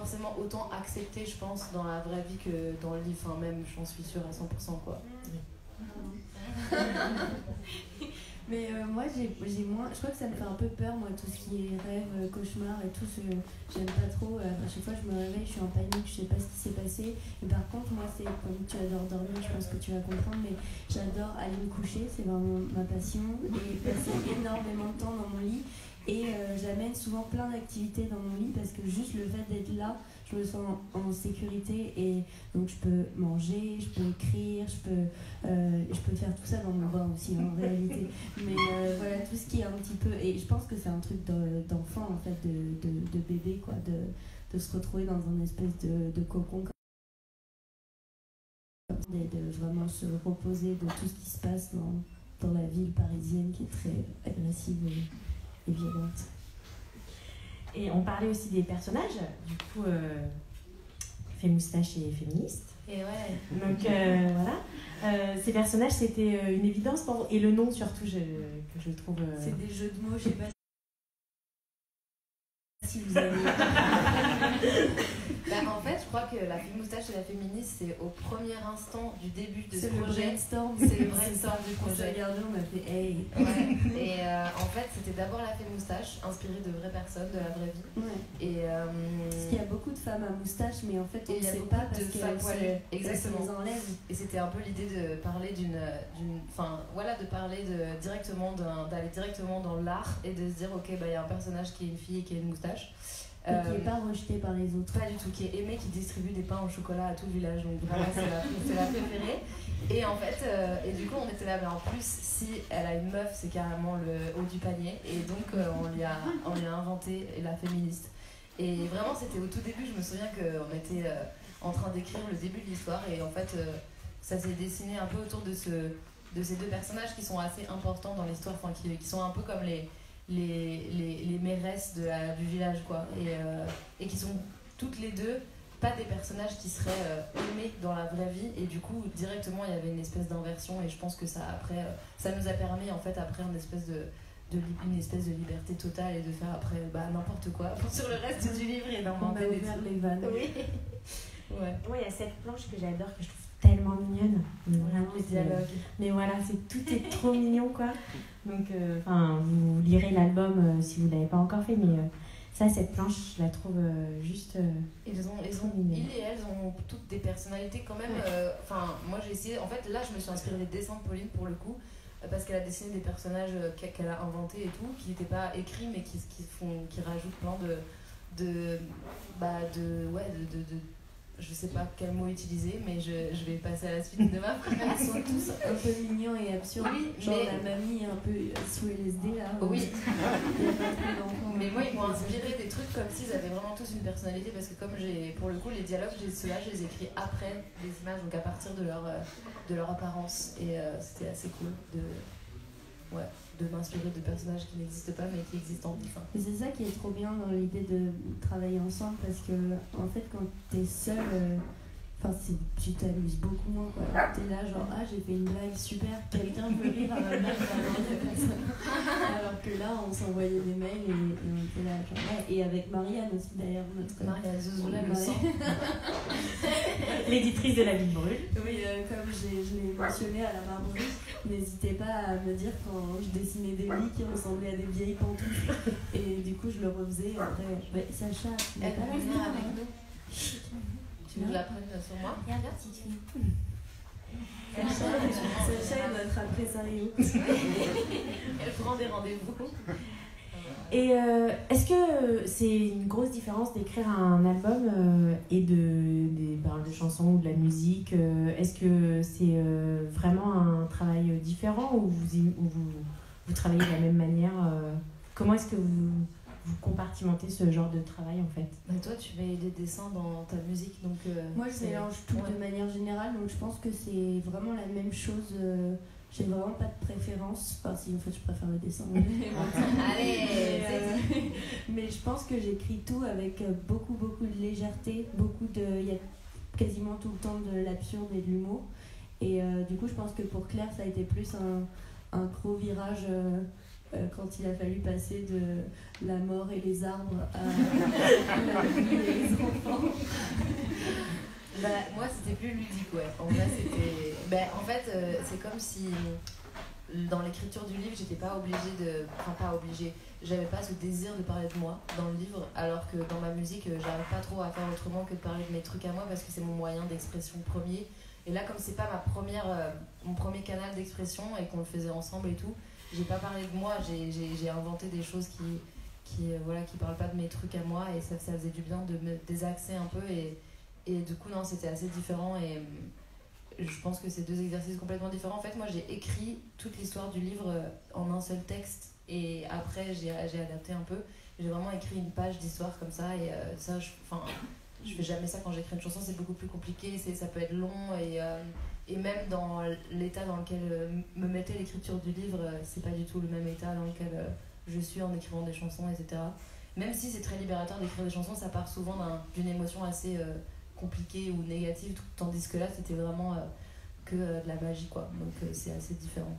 forcément autant accepté, je pense, dans la vraie vie que dans le livre. Enfin, même, j'en suis sûre à 100%, quoi. Mais moi, j'ai moins. Je crois que ça me fait un peu peur, moi, tout ce qui est rêve, cauchemar et tout. J'aime pas trop. À chaque fois, je me réveille, je suis en panique, je sais pas ce qui s'est passé. Et par contre, moi, c'est comme tu adores dormir, je pense que tu vas comprendre, mais j'adore aller me coucher, c'est vraiment ma passion. Et passer énormément de temps dans mon lit. Et j'amène souvent plein d'activités dans mon lit parce que juste le fait d'être là, je me sens en sécurité et donc je peux manger, je peux écrire, je peux faire tout ça dans mon bain aussi en réalité. Mais voilà, tout ce qui est un petit peu... Et je pense que c'est un truc d'enfant en fait, de bébé, quoi, de se retrouver dans un espèce de cocon et de vraiment se reposer de tout ce qui se passe dans la ville parisienne qui est très agressive et violente. Et on parlait aussi des personnages, du coup, Fémoustache et féministe. Et ouais. Donc voilà, ces personnages c'était une évidence pour vous. Et le nom surtout, que je trouve. C'est des jeux de mots, je sais pas si vous avez. En fait, je crois que la Fémoustache et la féministe, c'est au premier instant du début de ce projet. C'est le brainstorm du projet. On s'est regardé, on a fait hey. Ouais. Et en fait, c'était d'abord la Fémoustache, inspirée de vraies personnes, de la vraie vie. Ouais. Et parce qu'il y a beaucoup de femmes à moustache, mais en fait, on ne sait pas parce qu'elles les enlèvent. Et c'était un peu l'idée de parler d'aller directement dans l'art et de se dire, ok, il y a un personnage qui est une fille et qui a une moustache. Et qui n'est pas rejeté par les autres. Pas du tout, qui est aimé, qui distribue des pains au chocolat à tout le village, donc vraiment c'est la préférée. Et en fait, et du coup on était là, mais en plus si elle a une meuf, c'est carrément le haut du panier, et donc on lui a inventé la féministe. Et vraiment c'était au tout début, je me souviens qu'on était en train d'écrire le début de l'histoire, et en fait ça s'est dessiné un peu autour de ces deux personnages qui sont assez importants dans l'histoire, enfin, qui sont un peu comme les mairesses du village, quoi, et qui sont toutes les deux pas des personnages qui seraient aimés dans la vraie vie, et du coup directement il y avait une espèce d'inversion, et je pense que ça après ça nous a permis en fait après une espèce de liberté totale et de faire après n'importe quoi sur le reste du livre et d'inventer des trucs. Les vannes. Oui. Ouais. Ouais, il y a cette planche que j'adore, que je trouve tellement mignonne. Vraiment les dialogues. Mais voilà, tout est trop mignon, quoi. Donc, vous lirez l'album si vous ne l'avez pas encore fait, mais ça, cette planche, je la trouve juste. Ils et elles ont toutes des personnalités quand même. Moi, j'ai essayé. En fait, là, je me suis inspirée des dessins de Pauline pour le coup, parce qu'elle a dessiné des personnages qu'elle a inventés et tout, qui n'étaient pas écrits, mais qui rajoutent plein je sais pas quel mot utiliser, mais je vais passer à la suite de ma phrase. Ils sont tous un peu mignons et absurdes. Oui, genre la mamie un peu sous LSD là. Oui. Mais moi, ils m'ont inspiré des trucs comme s'ils avaient vraiment tous une personnalité, parce que comme pour le coup, les dialogues, ceux-là, je les écris après les images, donc à partir de leur apparence. Et c'était assez cool de m'inspirer de personnages qui n'existent pas, mais qui existent en vif. Et c'est ça qui est trop bien dans l'idée de travailler ensemble, parce que en fait quand t'es seul, tu t'amuses beaucoup moins, quoi. T'es là genre j'ai fait une blague super, quelqu'un veut rire à ma blague, alors que là on s'envoyait des mails et on était là genre et avec Marianne aussi d'ailleurs, notre Marianne Zouzoula, le sang. L'éditrice de La Ville Brûle. Oui, comme je l'ai mentionné à la Marbrue, n'hésitez pas à me dire quand je dessinais des lits qui ressemblaient à des vieilles pantoufles, et du coup je le refaisais après. Sacha, elle peut venir avec nous. Tu veux que je la prenne sur moi? Regarde, petite fille. Sacha est notre impresario. Elle prend des rendez-vous. Et est-ce que c'est une grosse différence d'écrire un album et des paroles de chansons ou de la musique? Est-ce que c'est vraiment un travail différent, ou vous travaillez de la même manière? Comment est-ce que vous compartimentez ce genre de travail en fait? Toi, tu mets des dessins dans ta musique, donc... Moi, je mélange tout de manière générale, donc je pense que c'est vraiment la même chose. J'ai vraiment pas de préférence. Enfin, si, en fait, je préfère le dessin. Allez, mais je pense que j'écris tout avec beaucoup de légèreté. Il y a quasiment tout le temps de l'absurde et de l'humour. Et du coup, je pense que pour Claire, ça a été plus un gros virage quand il a fallu passer de la mort et les arbres à la vie et les enfants. Moi, c'était plus ludique, ouais. En vrai, c'était... en fait, c'est comme si... Dans l'écriture du livre, j'étais pas obligée de... Enfin, pas obligée. J'avais pas ce désir de parler de moi dans le livre, alors que dans ma musique, j'arrive pas trop à faire autrement que de parler de mes trucs à moi, parce que c'est mon moyen d'expression premier. Et là, comme c'est pas mon premier canal d'expression et qu'on le faisait ensemble et tout, j'ai pas parlé de moi, j'ai inventé des choses qui parlent pas de mes trucs à moi, et ça faisait du bien de me désaxer un peu, et du coup, non, c'était assez différent, et je pense que c'est deux exercices complètement différents. En fait, moi, j'ai écrit toute l'histoire du livre en un seul texte, et après, j'ai adapté un peu. J'ai vraiment écrit une page d'histoire comme ça, et ça, je fais jamais ça quand j'écris une chanson, c'est beaucoup plus compliqué, ça peut être long, et même dans l'état dans lequel me mettait l'écriture du livre, c'est pas du tout le même état dans lequel je suis en écrivant des chansons, etc. Même si c'est très libérateur d'écrire des chansons, ça part souvent d'une émotion assez compliquée ou négative, tandis que là c'était vraiment que de la magie, quoi. Donc c'est assez différent.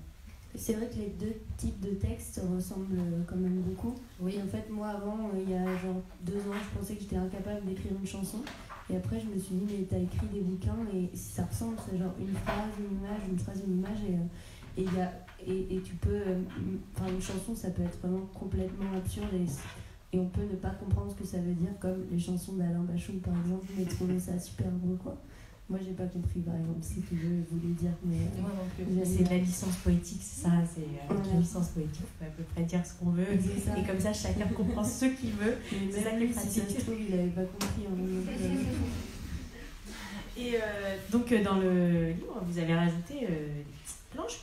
C'est vrai que les deux types de textes ressemblent quand même beaucoup. Oui. Et en fait, moi avant, il y a genre 2 ans, je pensais que j'étais incapable d'écrire une chanson. Et après, je me suis dit, mais t'as écrit des bouquins et ça ressemble, c'est genre une phrase, une image, une phrase, une image. Et tu peux. Enfin, une chanson, ça peut être vraiment complètement absurde et on peut ne pas comprendre ce que ça veut dire, comme les chansons d'Alain Bachung par exemple, mais trouver ça super beau, quoi. Moi, j'ai pas compris, par exemple, ce que je voulais dire, mais... Moi non plus. C'est de la licence poétique, c'est ça, c'est avec la licence poétique, on peut à peu près dire ce qu'on veut, et comme ça, chacun comprend ce qu'il veut, c'est ça qui est pratique. Si ça se trouve, il avait pas compris. Et donc, dans le livre, vous avez rajouté des petites planches,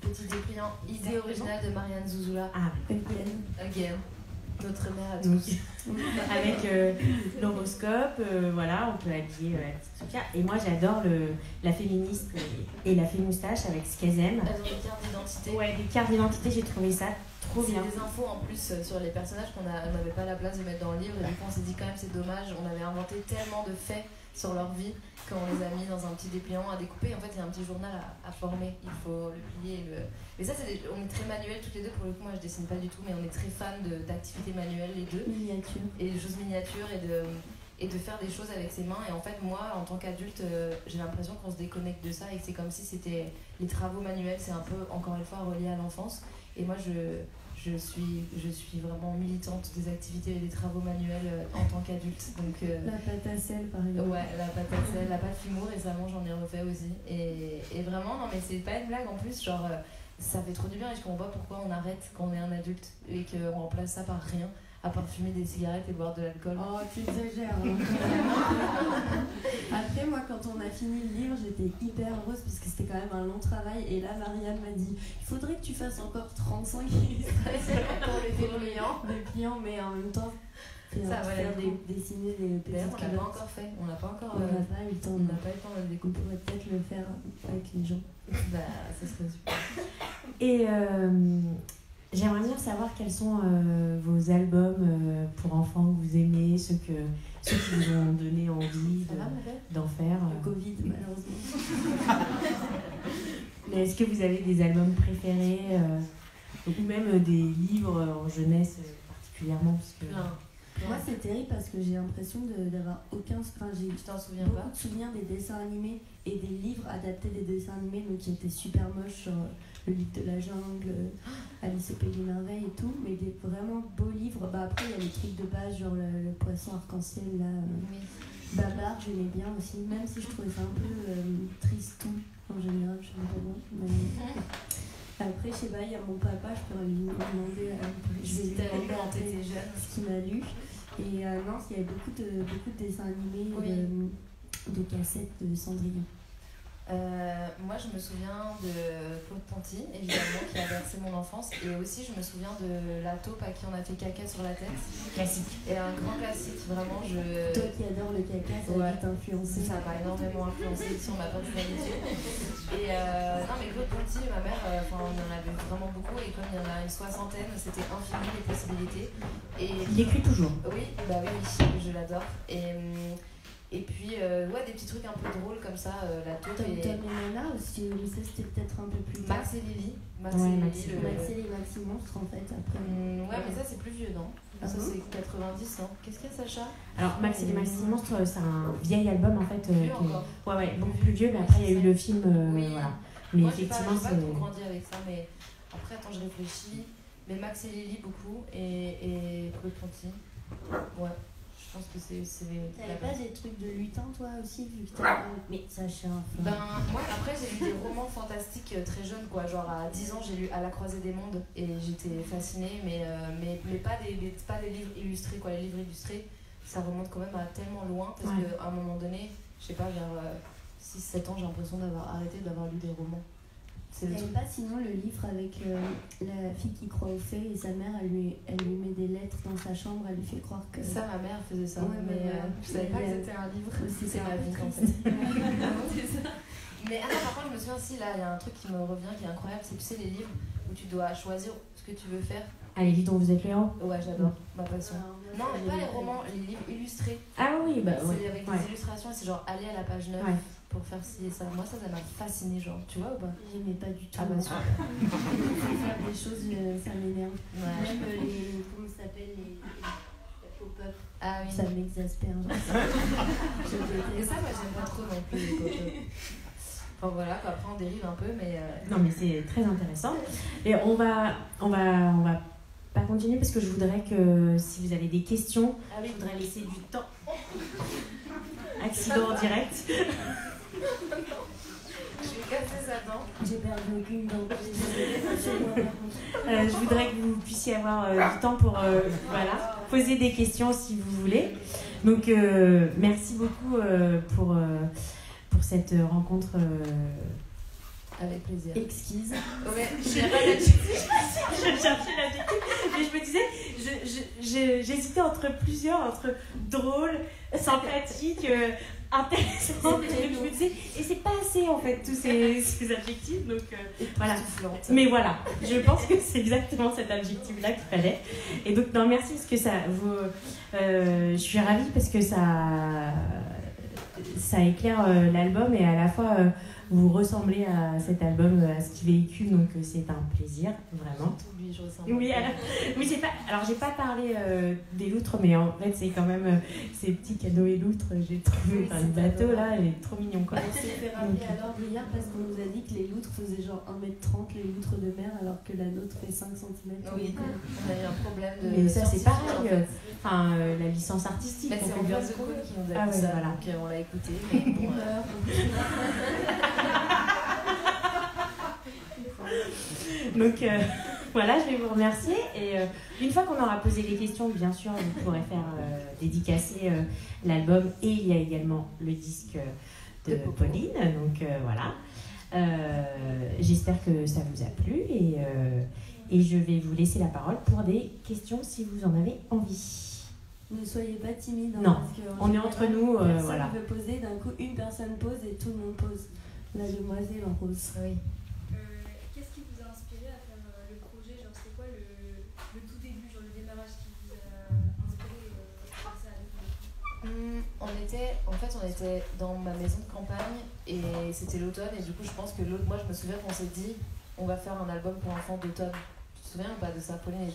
Petit dépliant, idée originale de Marianne Zouzoula. Ah, Again. Notre mère à tous. Avec l'horoscope, voilà, on peut habiller la petite Sophia. Et moi, j'adore la féministe et la fémoustache avec ce qu'elles aiment. Elles ont des cartes d'identité. Ouais, des cartes d'identité, j'ai trouvé ça trop bien. C'est des infos en plus sur les personnages qu'on n'avait pas la place de mettre dans le livre. Et du coup, on s'est dit quand même, c'est dommage. On avait inventé tellement de faits sur leur vie qu'on les a mis dans un petit dépliant à découper. Et en fait, il y a un petit journal à former. Il faut le plier. Et ça, on est très manuels toutes les deux. Pour le coup, moi, je dessine pas du tout, mais on est très fans d'activités manuelles les deux. Miniature. Et des choses miniatures et de faire des choses avec ses mains. Et en fait, moi, en tant qu'adulte, j'ai l'impression qu'on se déconnecte de ça et que c'est comme si c'était les travaux manuels. C'est un peu, encore une fois, relié à l'enfance. Et moi, je suis vraiment militante des activités et des travaux manuels en tant qu'adulte. Donc, la pâte à sel, par exemple. Ouais, la pâte à sel, la pâte Fimour, récemment, j'en ai refait aussi. Et vraiment, non, mais c'est pas une blague en plus, genre... ça fait trop du bien et je comprends pas pourquoi on arrête quand on est un adulte et qu'on remplace ça par rien, à part fumer des cigarettes et boire de l'alcool. Oh, tu exagères. Après, moi, quand on a fini le livre, j'étais hyper heureuse parce que c'était quand même un long travail. Et là, Marianne m'a dit, il faudrait que tu fasses encore 35 illustrations pour les dépliants, mais en même temps, ça va dessiner des petites on l'a pas encore fait. On n'a pas encore. On n'a pas eu le temps. On n'a pas eu le temps de le On découper. pourrait peut-être le faire avec les gens. Bah, ça serait super. Et j'aimerais bien savoir quels sont vos albums pour enfants que vous aimez, ceux qui vous ont donné envie d'en faire. Le Covid, malheureusement. Mais est-ce que vous avez des albums préférés ou même des livres en jeunesse particulièrement parce que... Moi, c'est terrible parce que j'ai l'impression d'avoir aucun... Enfin, j'ai t'en souviens beaucoup pas de souvenirs des dessins animés et des livres adaptés des dessins animés, donc qui étaient super moches, genre le livre de la jungle, Alice au pays des merveilles et tout, mais des vraiment beaux livres. Bah, après, il y a les trucs de base, genre le poisson arc-en-ciel, là. Oui. Babar, j'aimais bien aussi, même si je trouvais ça un peu tristou en général, je sais pas bien. Mais... Après, je sais pas, il y a mon papa, je peux lui demander je vais lui demander quand t'étais jeune ce qu'il m'a lu. Et non, il y avait beaucoup de dessins animés, de cassettes de Cendrillon. Moi, je me souviens de Claude Ponty, évidemment, qui a bercé mon enfance. Et aussi, je me souviens de la taupe à qui on a fait caca sur la tête. Classique. Et un grand classique, vraiment. Toi qui adores le caca, ça va t'influencer. Ça m'a énormément influencé sur ma personnalité. Et non, mais Claude Ponty, ma mère, on en avait vraiment beaucoup. Et comme il y en a une 60aine, c'était infini les possibilités. Et il écrit toujours. Oui, bah oui, je l'adore. Et puis, des petits trucs un peu drôles comme ça, la taupe et Nana aussi, mais ça c'était peut-être un peu plus tard. Max et Lily. Max et les Maxi Monstres en fait, après. Ouais, mais ça c'est plus vieux, non? Ça c'est 90, non? Qu'est-ce qu'il y a, Sacha? Alors Maxi Monstre, c'est un vieil album en fait. Vieux encore. Ouais, beaucoup plus vieux, mais après il y a eu le film. Oui. Voilà. Mais moi, effectivement, j'ai pas trop grandi avec ça, mais après, attends, je réfléchis. Mais Max et Lily, beaucoup, et Chloé Ponty. Ouais, je pense que c'est T'avais pas des trucs de lutin, toi aussi, vu que t'as... Mais Sacha... Ben, moi, après, j'ai lu des romans fantastiques très jeunes, quoi. Genre, à 10 ans, j'ai lu À la croisée des mondes, et j'étais fascinée, mais pas des livres illustrés, quoi. Les livres illustrés, ça remonte quand même à tellement loin, parce qu'à un moment donné, je sais pas, vers 6-7 ans, j'ai l'impression d'avoir arrêté d'avoir lu des romans. Il n'y avait pas sinon le livre avec la fille qui croit aux fées et sa mère, elle lui met des lettres dans sa chambre, elle lui fait croire que... Ça, ma mère faisait ça, ouais, mais je savais pas que c'était un livre. C'est ma vie, en fait. C'est ça. Mais par contre, je me souviens aussi, là, il y a un truc qui me revient, qui est incroyable, c'est, tu sais, les livres où tu dois choisir ce que tu veux faire. Ah, les livres dont vous êtes le héros? Ouais, j'adore, ma passion. Non, mais pas les romans, les livres illustrés. Ah oui, bah c'est ouais. avec des illustrations, et c'est genre aller à la page 9. Ouais. Pour faire ci et ça. Moi, ça m'a fasciné, genre, tu vois ou pas? J'aimais pas du tout. Ah bah, super. Faire des choses, ça m'énerve. Ouais. Même les. Comment ça s'appelle? Les pop-up. Ah oui. Ça m'exaspère. Et ça, moi, j'aime pas trop non plus les pop-up. Enfin voilà, quoi. Après, on dérive un peu, mais. Non, mais c'est très intéressant. Et on va pas continuer parce que je voudrais que si vous avez des questions, je voudrais laisser du temps. Accident en direct. Je vais casser sa dent. J'ai perdu aucune dent. Je voudrais que vous puissiez avoir du temps pour poser des questions si vous voulez. Donc merci beaucoup pour cette rencontre. Avec plaisir. Exquise. Ouais, je cherchais l'adjectif, mais je me disais, j'hésitais entre drôle, sympathique, intéressant. Donc je me disais, et c'est pas assez en fait tous ces adjectifs, donc voilà. Mais voilà, je pense que c'est exactement cet adjectif-là qu'il fallait. Et donc non, merci parce que je suis ravie parce que ça éclaire l'album et à la fois vous ressemblez à cet album, à ce qu'il véhicule, donc c'est un plaisir, vraiment. Lui, je ressemble. Oui, alors j'ai pas parlé des loutres, mais en fait c'est quand même ces petits canoës loutres, j'ai trouvé dans le bateau là, elle est trop mignon quoi. On s'est fait rappeler à l'ordre hier parce qu'on nous a dit que les loutres faisaient genre 1m30, les loutres de mer, alors que la nôtre fait 5 cm. Oui, on a eu un problème de. Mais ça c'est pareil, enfin la licence artistique. Mais c'est Ambiance de Cool qui nous a dit ça, voilà. donc on l'a écouté. Mais bon, donc voilà, je vais vous remercier et une fois qu'on aura posé les questions, bien sûr, vous pourrez faire dédicacer l'album et il y a également le disque de Pauline, donc voilà. J'espère que ça vous a plu et je vais vous laisser la parole pour des questions si vous en avez envie. Ne soyez pas timide. Non, parce que on est entre nous, voilà. Personne veut poser, d'un coup une personne pose et tout le monde pose. La demoiselle en rose. Oui. Qu'est-ce qui vous a inspiré à faire le projet? Genre, c'est quoi le tout début, genre le démarrage qui vous a inspiré à faire ça avec vous? On était dans ma maison de campagne et c'était l'automne et du coup je pense que moi je me souviens qu'on s'est dit on va faire un album pour enfants d'automne. Tu te souviens ou pas de ça, Pauline?